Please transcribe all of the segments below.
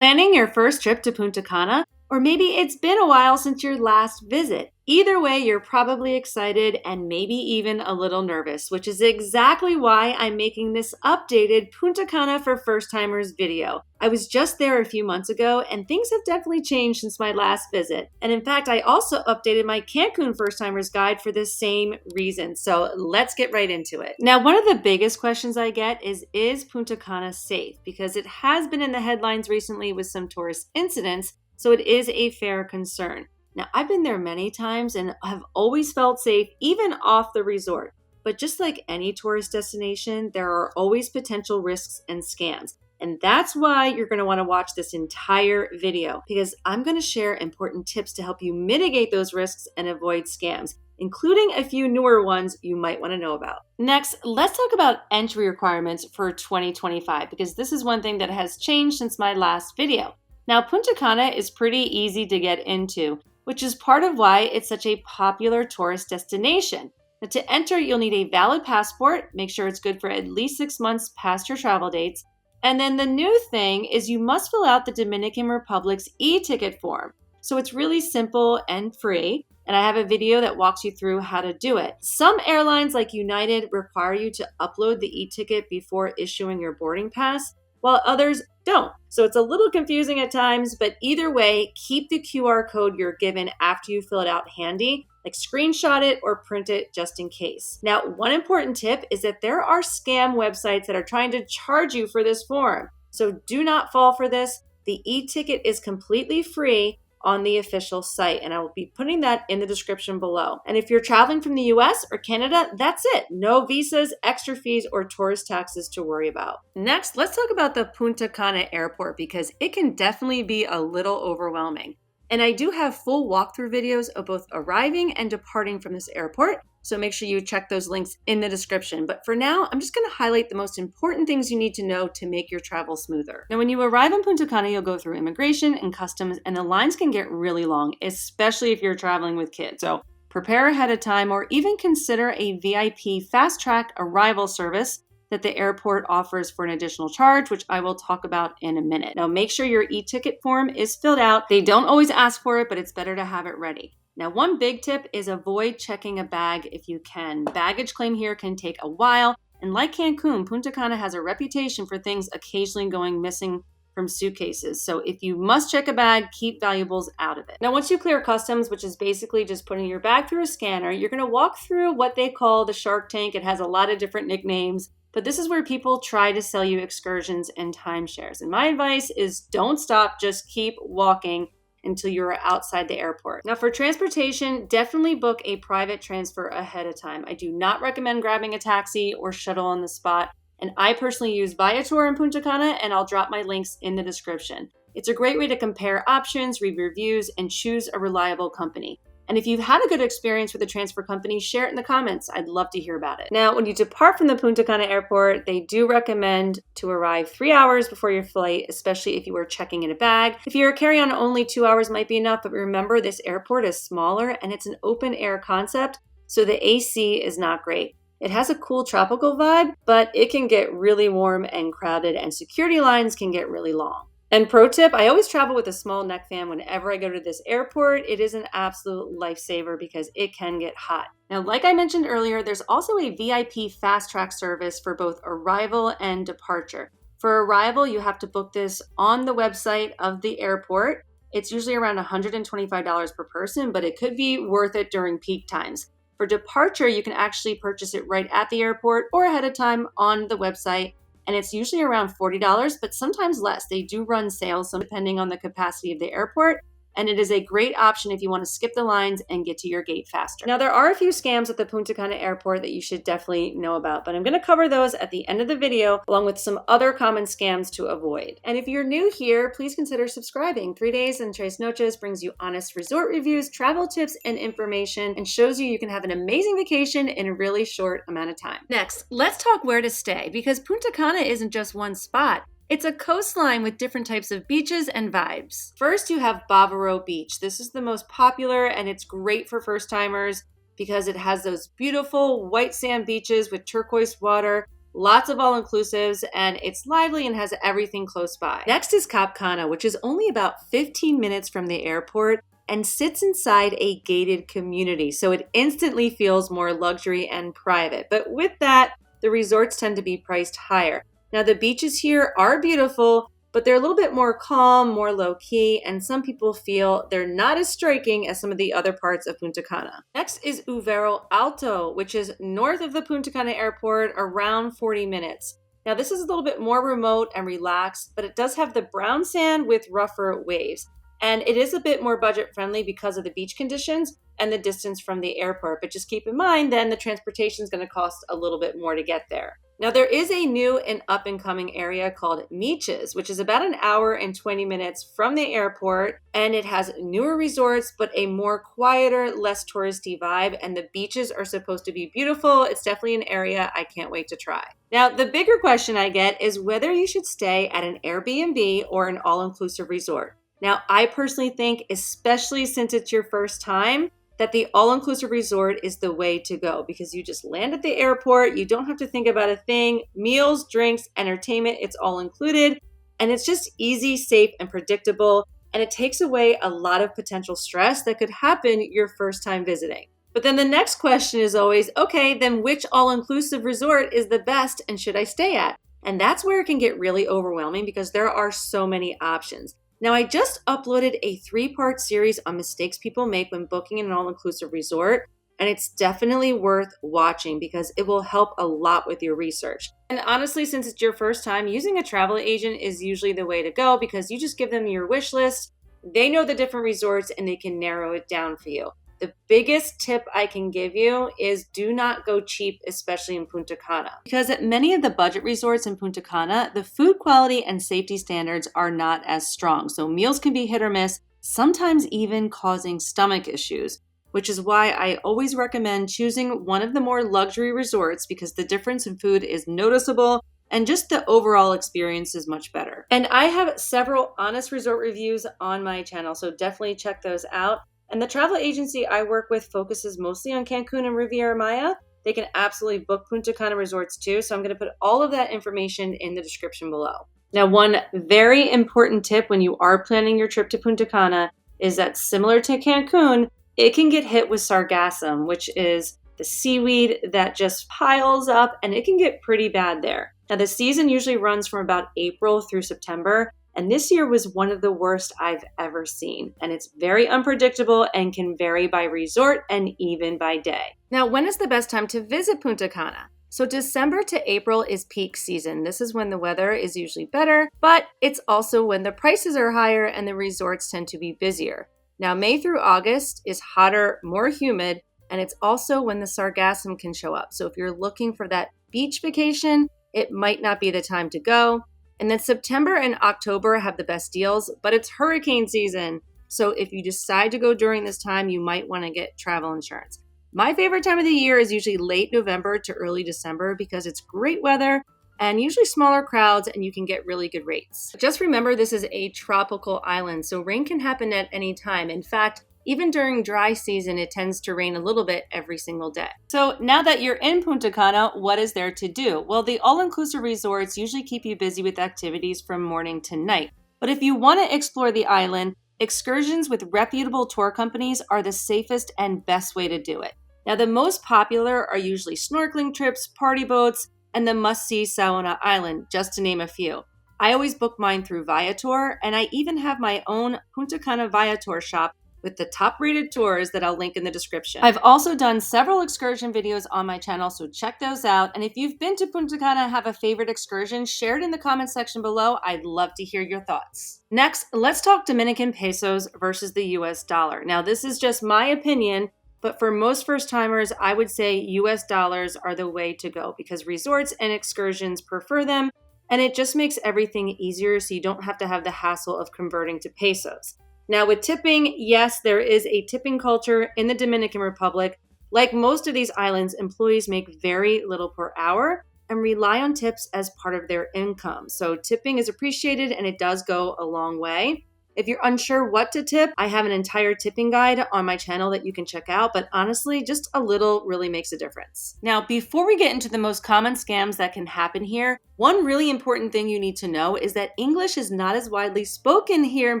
Planning your first trip to Punta Cana, or maybe it's been a while since your last visit. Either way, you're probably excited and maybe even a little nervous, which is exactly why I'm making this updated Punta Cana for first-timers video. I was just there a few months ago, and things have definitely changed since my last visit. And in fact, I also updated my Cancun first-timers guide for the same reason. So let's get right into it. Now, one of the biggest questions I get is Punta Cana safe? Because it has been in the headlines recently with some tourist incidents, so it is a fair concern. Now, I've been there many times and have always felt safe, even off the resort. But just like any tourist destination, there are always potential risks and scams. And that's why you're going to want to watch this entire video, because I'm going to share important tips to help you mitigate those risks and avoid scams, including a few newer ones you might want to know about. Next, let's talk about entry requirements for 2025, because this is one thing that has changed since my last video. Now, Punta Cana is pretty easy to get into, which is part of why it's such a popular tourist destination. Now, to enter, you'll need a valid passport. Make sure it's good for at least 6 months past your travel dates. And then the new thing is you must fill out the Dominican Republic's e-ticket form. So it's really simple and free. And I have a video that walks you through how to do it. Some airlines like United require you to upload the e-ticket before issuing your boarding pass, while others don't. So it's a little confusing at times, but either way, keep the QR code you're given after you fill it out handy, like screenshot it or print it just in case. Now, one important tip is that there are scam websites that are trying to charge you for this form. So do not fall for this. The e-ticket is completely free on the official site, and I will be putting that in the description below. And if you're traveling from the US or Canada, that's it. No visas, extra fees, or tourist taxes to worry about. Next, let's talk about the Punta Cana Airport, because it can definitely be a little overwhelming. And I do have full walkthrough videos of both arriving and departing from this airport, so make sure you check those links in the description. But for now, I'm just going to highlight the most important things you need to know to make your travel smoother. Now, when you arrive in Punta Cana, you'll go through immigration and customs, and the lines can get really long, especially if you're traveling with kids. So prepare ahead of time, or even consider a VIP fast-track arrival service that the airport offers for an additional charge, which I will talk about in a minute. Now, make sure your e-ticket form is filled out. They don't always ask for it, but it's better to have it ready. Now, one big tip is avoid checking a bag if you can. Baggage claim here can take a while, and like Cancun, Punta Cana has a reputation for things occasionally going missing from suitcases. So if you must check a bag, keep valuables out of it. Now, once you clear customs, which is basically just putting your bag through a scanner, you're going to walk through what they call the Shark Tank. It has a lot of different nicknames, but this is where people try to sell you excursions and timeshares. And my advice is don't stop, just keep walking until you're outside the airport. Now, for transportation, definitely book a private transfer ahead of time. I do not recommend grabbing a taxi or shuttle on the spot. And I personally use Viator in Punta Cana, and I'll drop my links in the description. It's a great way to compare options, read reviews, and choose a reliable company. And if you've had a good experience with a transfer company, share it in the comments. I'd love to hear about it. Now, when you depart from the Punta Cana Airport, they do recommend to arrive 3 hours before your flight, especially if you are checking in a bag. If you're carry-on, only 2 hours might be enough, but remember, this airport is smaller and it's an open air concept, so the AC is not great. It has a cool tropical vibe, but it can get really warm and crowded, and security lines can get really long. And pro tip, I always travel with a small neck fan whenever I go to this airport. It is an absolute lifesaver because it can get hot. Now, like I mentioned earlier, there's also a VIP fast track service for both arrival and departure. For arrival, you have to book this on the website of the airport. It's usually around $125 per person, but it could be worth it during peak times. For departure, you can actually purchase it right at the airport or ahead of time on the website. And it's usually around $40, but sometimes less. They do run sales, so depending on the capacity of the airport. And it is a great option if you want to skip the lines and get to your gate faster. Now, there are a few scams at the Punta Cana Airport that you should definitely know about, but I'm going to cover those at the end of the video, along with some other common scams to avoid. And if you're new here, please consider subscribing. 3 Days and Tres Noches brings you honest resort reviews, travel tips, and information, and shows you can have an amazing vacation in a really short amount of time. Next, let's talk where to stay, because Punta Cana isn't just one spot. It's a coastline with different types of beaches and vibes. First, you have Bavaro Beach. This is the most popular, and it's great for first-timers because it has those beautiful white sand beaches with turquoise water. lots of all-inclusives, and it's lively and has everything close by. Next is Cap Cana, which is only about 15 minutes from the airport and sits inside a gated community, so it instantly feels more luxury and private. But with that, the resorts tend to be priced higher. Now, the beaches here are beautiful, but they're a little bit more calm, more low-key, and some people feel they're not as striking as some of the other parts of Punta Cana. Next is Uvero Alto, which is north of the Punta Cana Airport, around 40 minutes. Now, this is a little bit more remote and relaxed, but it does have the brown sand with rougher waves. And it is a bit more budget-friendly because of the beach conditions and the distance from the airport. But just keep in mind, then the transportation is going to cost a little bit more to get there. Now, there is a new and up-and-coming area called Meaches, which is about an hour and 20 minutes from the airport, and it has newer resorts, but a more quieter, less touristy vibe, and the beaches are supposed to be beautiful. It's definitely an area I can't wait to try. Now, the bigger question I get is whether you should stay at an Airbnb or an all-inclusive resort. Now, I personally think, especially since it's your first time, that the all-inclusive resort is the way to go because you just land at the airport, you don't have to think about a thing, meals, drinks, entertainment, it's all included, and it's just easy, safe, and predictable, and it takes away a lot of potential stress that could happen your first time visiting. But then the next question is always, okay, then which all-inclusive resort is the best and should I stay at? And that's where it can get really overwhelming because there are so many options. Now, I just uploaded a 3-part series on mistakes people make when booking an all-inclusive resort, and it's definitely worth watching because it will help a lot with your research. And honestly, since it's your first time, using a travel agent is usually the way to go because you just give them your wish list, they know the different resorts, and they can narrow it down for you. The biggest tip I can give you is do not go cheap, especially in Punta Cana. Because at many of the budget resorts in Punta Cana, the food quality and safety standards are not as strong. So meals can be hit or miss, sometimes even causing stomach issues, which is why I always recommend choosing one of the more luxury resorts because the difference in food is noticeable and just the overall experience is much better. And I have several honest resort reviews on my channel, so definitely check those out. And the travel agency I work with focuses mostly on Cancun and Riviera Maya. They can absolutely book Punta Cana resorts too, so I'm going to put all of that information in the description below. Now, one very important tip when you are planning your trip to Punta Cana is that similar to Cancun, it can get hit with sargassum, which is the seaweed that just piles up, and it can get pretty bad there. Now, the season usually runs from about April through September, and this year was one of the worst I've ever seen. And it's very unpredictable and can vary by resort and even by day. Now, when is the best time to visit Punta Cana? So December to April is peak season. This is when the weather is usually better, but it's also when the prices are higher and the resorts tend to be busier. Now, May through August is hotter, more humid, and it's also when the sargassum can show up. So if you're looking for that beach vacation, it might not be the time to go. And then September and October have the best deals, but it's hurricane season. So if you decide to go during this time, you might want to get travel insurance. My favorite time of the year is usually late November to early December because it's great weather and usually smaller crowds and you can get really good rates. Just remember, this is a tropical island, so rain can happen at any time. In fact, even during dry season, it tends to rain a little bit every single day. So now that you're in Punta Cana, what is there to do? Well, the all-inclusive resorts usually keep you busy with activities from morning to night. But if you want to explore the island, excursions with reputable tour companies are the safest and best way to do it. Now, the most popular are usually snorkeling trips, party boats, and the must-see Saona Island, just to name a few. I always book mine through Viator, and I even have my own Punta Cana Viator shop with the top-rated tours that I'll link in the description. I've also done several excursion videos on my channel, so check those out. And if you've been to Punta Cana and have a favorite excursion, share it in the comment section below. I'd love to hear your thoughts. Next, let's talk Dominican pesos versus the US dollar. Now, this is just my opinion, but for most first-timers, I would say US dollars are the way to go because resorts and excursions prefer them, and it just makes everything easier so you don't have to have the hassle of converting to pesos. Now, with tipping, yes, there is a tipping culture in the Dominican Republic. Like most of these islands, employees make very little per hour and rely on tips as part of their income. So tipping is appreciated and it does go a long way. If you're unsure what to tip, I have an entire tipping guide on my channel that you can check out, but honestly, just a little really makes a difference. Now, before we get into the most common scams that can happen here, one really important thing you need to know is that English is not as widely spoken here in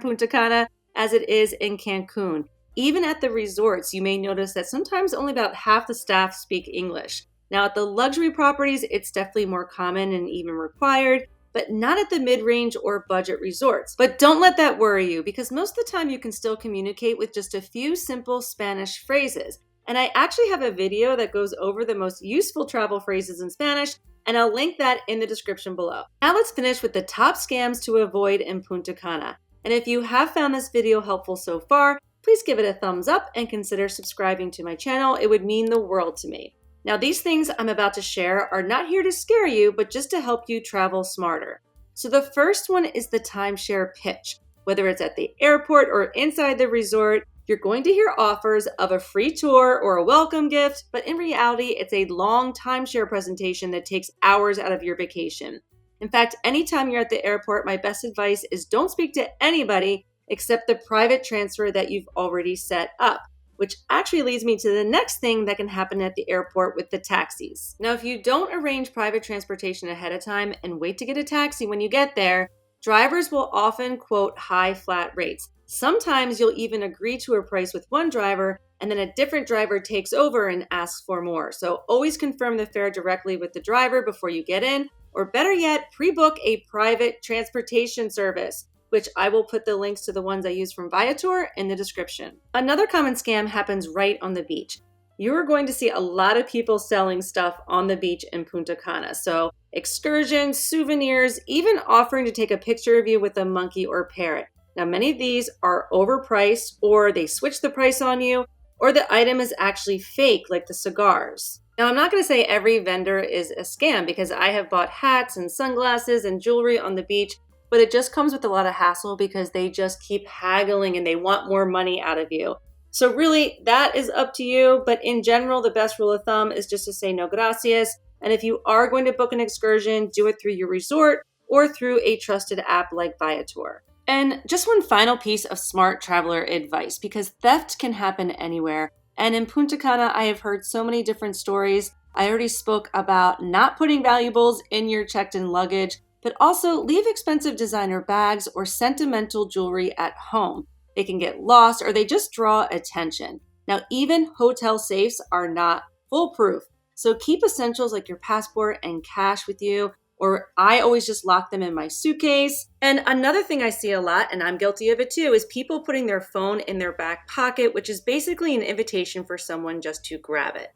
Punta Cana as it is in Cancun. Even at the resorts, you may notice that sometimes only about half the staff speak English. Now, at the luxury properties, it's definitely more common and even required, but not at the mid-range or budget resorts. But don't let that worry you, because most of the time you can still communicate with just a few simple Spanish phrases. And I actually have a video that goes over the most useful travel phrases in Spanish, and I'll link that in the description below. Now let's finish with the top scams to avoid in Punta Cana. And if you have found this video helpful so far, please give it a thumbs up and consider subscribing to my channel. It would mean the world to me. Now, these things I'm about to share are not here to scare you, but just to help you travel smarter. So the first one is the timeshare pitch. Whether it's at the airport or inside the resort, you're going to hear offers of a free tour or a welcome gift, but in reality, it's a long timeshare presentation that takes hours out of your vacation. In fact, anytime you're at the airport, my best advice is don't speak to anybody except the private transfer that you've already set up. Which actually leads me to the next thing that can happen at the airport with the taxis. Now, if you don't arrange private transportation ahead of time and wait to get a taxi when you get there, drivers will often quote high flat rates. Sometimes you'll even agree to a price with one driver and then a different driver takes over and asks for more. So always confirm the fare directly with the driver before you get in, or better yet, pre-book a private transportation service, which I will put the links to the ones I use from Viator in the description. Another common scam happens right on the beach. You are going to see a lot of people selling stuff on the beach in Punta Cana. So excursions, souvenirs, even offering to take a picture of you with a monkey or parrot. Now, many of these are overpriced, or they switch the price on you, or the item is actually fake, like the cigars. Now, I'm not going to say every vendor is a scam, because I have bought hats and sunglasses and jewelry on the beach, but it just comes with a lot of hassle because they just keep haggling and they want more money out of you. So really, that is up to you. But in general, the best rule of thumb is just to say no gracias. And if you are going to book an excursion, do it through your resort or through a trusted app like Viator. And just one final piece of smart traveler advice, because theft can happen anywhere. And in Punta Cana, I have heard so many different stories. I already spoke about not putting valuables in your checked-in luggage, but also leave expensive designer bags or sentimental jewelry at home. They can get lost or they just draw attention. Now, even hotel safes are not foolproof. So keep essentials like your passport and cash with you, or I always just lock them in my suitcase. And another thing I see a lot, and I'm guilty of it too, is people putting their phone in their back pocket, which is basically an invitation for someone just to grab it.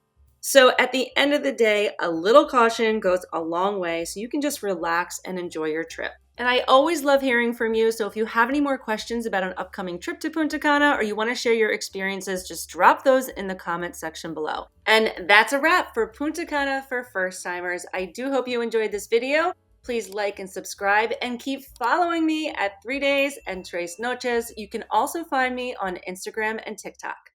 So at the end of the day, a little caution goes a long way, so you can just relax and enjoy your trip. And I always love hearing from you, so if you have any more questions about an upcoming trip to Punta Cana or you want to share your experiences, just drop those in the comment section below. And that's a wrap for Punta Cana for first-timers. I do hope you enjoyed this video. Please like and subscribe and keep following me at 3 Days and Tres Noches. You can also find me on Instagram and TikTok.